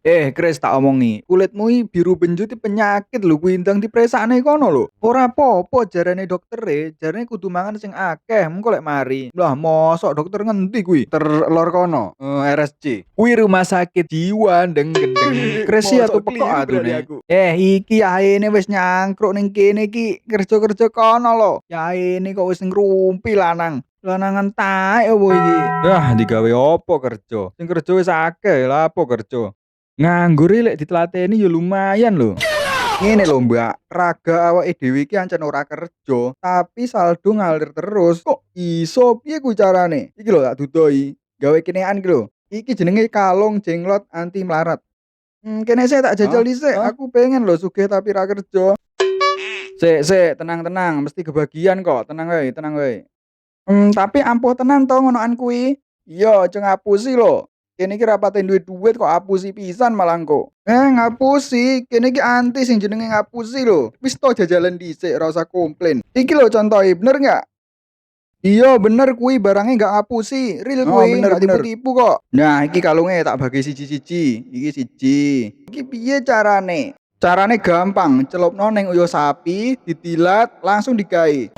Kris tak omongi, kulitmu iki biru benjut iki penyakit lho kuwi ndang dipresakne kono lho. Ora apa-apa jarane doktere, jarane kudu mangan sing akeh mengko lek mari. Lah mosok dokter ngendi kuwi? Terlor kono, RSC. Kuwi rumah sakit jiwa ndeng gendeng. Kris ya tuh Mosok pekok keliru berarti adune. aku. Iki yaene wis nyangkruk ning kene iki kerja-kerja kono lho. Yaene kok wis ngrumpi lanang. Lanangan taek opo iki? Dah digawe opo kerja? Sing kerja wis akeh, lah apa kerja? Nganggur lek ditelateni ya lumayan lho. Ngene lho Mbak, raga awake dhewe iki ancen ora kerja, tapi saldo ngalir terus. Kok iso? Piye kuwi carane? Iki lho tak dudoi, gawe kenean iki lho. Iki jenenge kalung jenglot anti melarat. Kene sik tak jajal Hah? dhisik, aku pengen lho sugih tapi ra kerja. Sik, tenang-tenang, mesti kebagian kok, tenang wae, tenang wae. Tapi ampuh tenan to ngonoan kuwi. Iya, aja ngapusi lho. Kene iki ra paten duwe duit kok apusi pisan malah engko. Ngapusi, kene iki anti sing jenenge ngapusi lho. Wis to jajalan dhisik, ora usah komplain. Iki lho contohe, bener nggak? Iya bener kuwi barangnya nggak ngapusi, real Oh, kuwi, bener nggak bener. tipu-tipu kok. Nah, iki kalungnya tak bagi siji-siji. Iki siji. Iki piye carane? Carane gampang, celupno ning uyo sapi, ditilat, langsung digawe.